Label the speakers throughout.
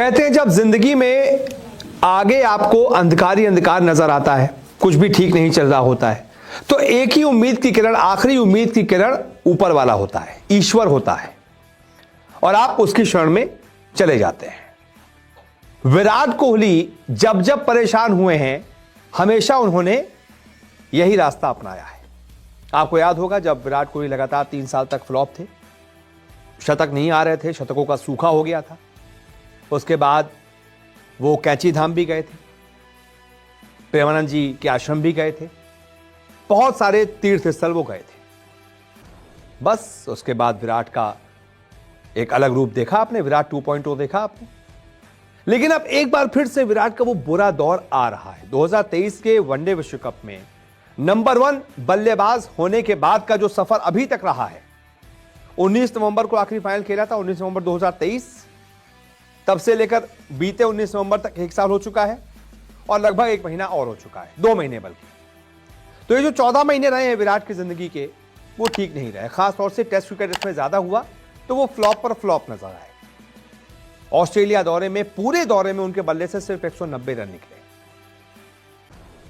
Speaker 1: कहते हैं जब जिंदगी में आगे आपको अंधकार ही अंधकार नजर आता है, कुछ भी ठीक नहीं चल रहा होता है, तो एक ही उम्मीद की किरण, आखिरी उम्मीद की किरण ऊपर वाला होता है, ईश्वर होता है, और आप उसकी शरण में चले जाते हैं। विराट कोहली जब जब परेशान हुए हैं, हमेशा उन्होंने यही रास्ता अपनाया है। आपको याद होगा जब विराट कोहली लगातार 3 साल तक फ्लॉप थे, शतक नहीं आ रहे थे, शतकों का सूखा हो गया था। उसके बाद वो कैंची धाम भी गए थे, प्रेमानंद जी के आश्रम भी गए थे, बहुत सारे तीर्थ स्थल वो गए थे। बस उसके बाद विराट का एक अलग रूप देखा आपने, विराट 2.0 देखा आपने। लेकिन अब एक बार फिर से विराट का वो बुरा दौर आ रहा है। 2023 के वनडे विश्व कप में नंबर 1 बल्लेबाज होने के बाद का जो सफर अभी तक रहा है, 19 नवंबर को आखिरी फाइनल खेला था, 19 नवंबर 2023। तब से लेकर बीते 19 नवंबर तक 1 साल हो चुका है, और लगभग 1 महीना और हो चुका है, 2 महीने बल्कि। तो ये जो 14 महीने रहे हैं विराट की जिंदगी के, वो ठीक नहीं रहे। खासतौर से टेस्ट क्रिकेट इसमें ज्यादा हुआ तो वो फ्लॉप पर फ्लॉप नजर आए। ऑस्ट्रेलिया दौरे में, पूरे दौरे में उनके बल्ले से सिर्फ 190 रन निकले।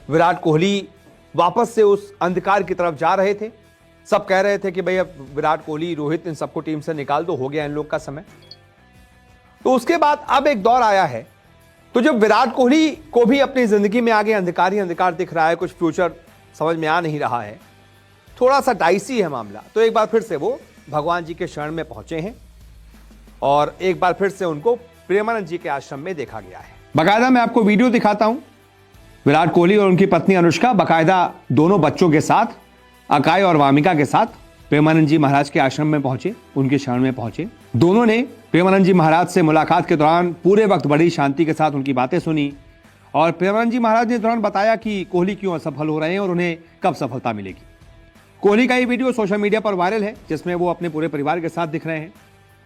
Speaker 1: विराट कोहली वापस से उस अंधकार की तरफ जा रहे थे। सब कह रहे थे कि भाई अब विराट कोहली, रोहित, इन सबको टीम से निकाल दो, हो गया इन लोग का समय। तो उसके बाद अब एक दौर आया है, तो जब विराट कोहली को भी अपनी जिंदगी में आगे अंधकार ही अंधकार दिख रहा है, कुछ फ्यूचर समझ में आ नहीं रहा है, थोड़ा सा डाइसी है मामला, तो एक बार फिर से वो भगवान जी के शरण में पहुंचे हैं, और एक बार फिर से उनको प्रेमानंद जी के आश्रम में देखा गया है। बाकायदा मैं आपको वीडियो दिखाता हूं, विराट कोहली और उनकी पत्नी अनुष्का बाकायदा दोनों बच्चों के साथ, अकाय और वामिका के साथ प्रेमानंद जी महाराज के आश्रम में पहुंचे, उनके शरण में पहुंचे। दोनों ने प्रेमानंद जी महाराज से मुलाकात के दौरान पूरे वक्त बड़ी शांति के साथ उनकी बातें सुनी, और प्रेमानंद जी महाराज ने दौरान बताया कि कोहली क्यों असफल हो रहे हैं और उन्हें कब सफलता मिलेगी। कोहली का ये वीडियो सोशल मीडिया पर वायरल है, जिसमें वो अपने पूरे परिवार के साथ दिख रहे हैं।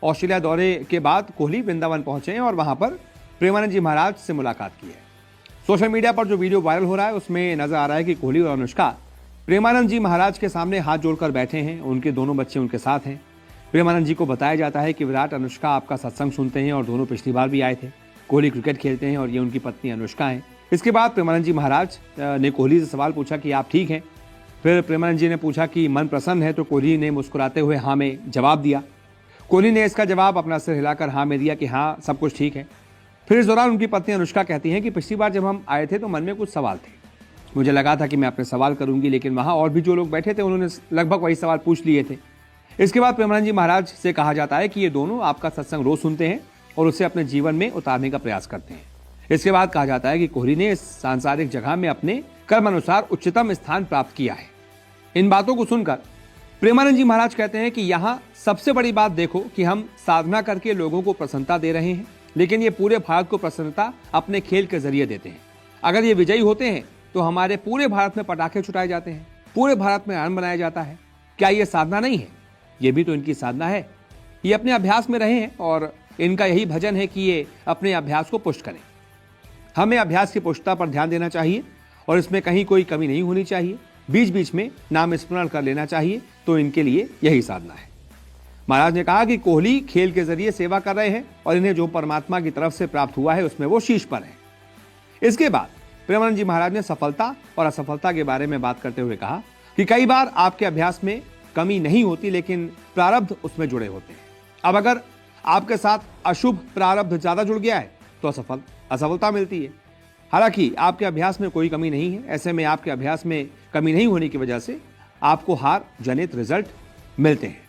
Speaker 1: ऑस्ट्रेलिया दौरे के बाद कोहली वृंदावन पहुंचे हैं और वहां पर प्रेमानंद जी महाराज से मुलाकात की है। सोशल मीडिया पर जो वीडियो वायरल हो रहा है उसमें नजर आ रहा है कि कोहली और अनुष्का प्रेमानंद जी महाराज के सामने हाथ जोड़कर बैठे हैं, उनके दोनों बच्चे उनके साथ हैं। प्रेमानंद जी को बताया जाता है कि विराट, अनुष्का आपका सत्संग सुनते हैं और दोनों पिछली बार भी आए थे। कोहली क्रिकेट खेलते हैं और ये उनकी पत्नी अनुष्का है। इसके बाद प्रेमानंद जी महाराज ने कोहली से सवाल पूछा कि आप ठीक हैं। फिर प्रेमानंद जी ने पूछा कि मन प्रसन्न है, तो कोहली ने मुस्कुराते हुए हाँ में जवाब दिया। कोहली ने इसका जवाब अपना सिर हिलाकर हाँ में दिया कि हाँ सब कुछ ठीक है। फिर इस दौरान उनकी पत्नी अनुष्का कहती हैं कि पिछली बार जब हम आए थे तो मन में कुछ सवाल थे, मुझे लगा था कि मैं अपने सवाल करूंगी, लेकिन वहां और भी जो लोग बैठे थे उन्होंने लगभग वही सवाल पूछ लिए थे। इसके बाद प्रेमानंद जी महाराज से कहा जाता है कि ये दोनों आपका सत्संग रोज सुनते हैं और उसे अपने जीवन में उतारने का प्रयास करते हैं। इसके बाद कहा जाता है कि कोहली ने इस सांसारिक जगह में अपने कर्म अनुसार उच्चतम स्थान प्राप्त किया है। इन बातों को सुनकर प्रेमानंद जी महाराज कहते हैं कि यहाँ सबसे बड़ी बात देखो कि हम साधना करके लोगों को प्रसन्नता दे रहे हैं, लेकिन ये पूरे भारत को प्रसन्नता अपने खेल के जरिए देते हैं। अगर ये विजयी होते हैं तो हमारे पूरे भारत में पटाखे छुटाए जाते हैं, पूरे भारत में आनंद बनाया जाता है। क्या ये साधना नहीं है? ये भी तो इनकी साधना है। ये अपने अभ्यास में रहे हैं और इनका यही भजन है कि ये अपने अभ्यास को पुष्ट करें। हमें अभ्यास की पुष्टता पर ध्यान देना चाहिए और इसमें कहीं कोई कमी नहीं होनी चाहिए। बीच बीच में नाम स्मरण कर लेना चाहिए, तो इनके लिए यही साधना है। महाराज ने कहा कि कोहली खेल के जरिए सेवा कर रहे हैं और इन्हें जो परमात्मा की तरफ से प्राप्त हुआ है उसमें वो शीर्ष पर है। इसके बाद प्रेमानंद जी महाराज ने सफलता और असफलता के बारे में बात करते हुए कहा कि कई बार आपके अभ्यास में कमी नहीं होती, लेकिन प्रारब्ध उसमें जुड़े होते हैं। अब अगर आपके साथ अशुभ प्रारब्ध ज्यादा जुड़ गया है तो असफलता मिलती है। हालांकि आपके अभ्यास में कोई कमी नहीं है, ऐसे में आपके अभ्यास में कमी नहीं होने की वजह से आपको हार जनित रिजल्ट मिलते हैं।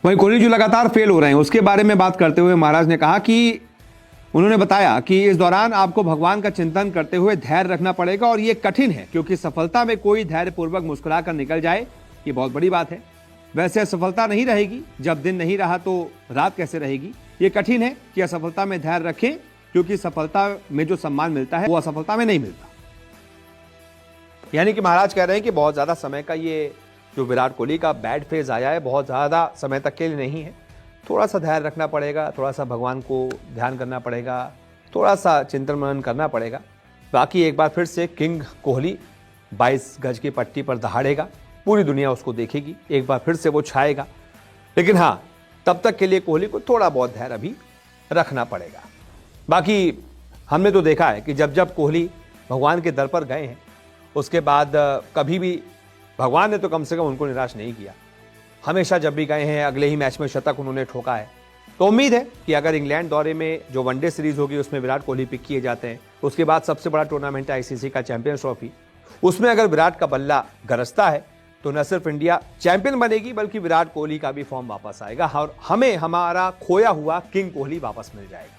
Speaker 1: वहीं कोहली जो लगातार फेल हो रहे हैं उसके बारे में बात करते हुए महाराज ने कहा कि उन्होंने बताया कि इस दौरान आपको भगवान का चिंतन करते हुए धैर्य रखना पड़ेगा, और ये कठिन है क्योंकि सफलता में कोई धैर्यपूर्वक मुस्कुरा कर निकल जाए ये बहुत बड़ी बात है। वैसे असफलता नहीं रहेगी, जब दिन नहीं रहा तो रात कैसे रहेगी। ये कठिन है कि असफलता में धैर्य रखें, क्योंकि सफलता में जो सम्मान मिलता है वो असफलता में नहीं मिलता। यानी कि महाराज कह रहे हैं कि बहुत ज्यादा समय का ये जो विराट कोहली का बैड फेज आया है, बहुत ज्यादा समय तक के लिए नहीं है। थोड़ा सा धैर्य रखना पड़ेगा, थोड़ा सा भगवान को ध्यान करना पड़ेगा, थोड़ा सा चिंतन मनन करना पड़ेगा। बाकी एक बार फिर से किंग कोहली 22 गज की पट्टी पर दहाड़ेगा, पूरी दुनिया उसको देखेगी, एक बार फिर से वो छाएगा। लेकिन हाँ, तब तक के लिए कोहली को थोड़ा बहुत धैर्य अभी रखना पड़ेगा। बाकी हमने तो देखा है कि जब जब कोहली भगवान के दर पर गए हैं, उसके बाद कभी भी भगवान ने तो कम से कम उनको निराश नहीं किया। हमेशा जब भी गए हैं अगले ही मैच में शतक उन्होंने ठोका है। तो उम्मीद है कि अगर इंग्लैंड दौरे में जो वनडे सीरीज होगी उसमें विराट कोहली पिक किए जाते हैं, उसके बाद सबसे बड़ा टूर्नामेंट है आईसीसी का चैंपियंस ट्रॉफी, उसमें अगर विराट का बल्ला गरजता है तो न सिर्फ इंडिया चैंपियन बनेगी बल्कि विराट कोहली का भी फॉर्म वापस आएगा और हमें हमारा खोया हुआ किंग कोहली वापस मिल जाएगा।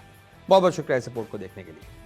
Speaker 1: बहुत बहुत शुक्रिया सपोर्ट को देखने के लिए।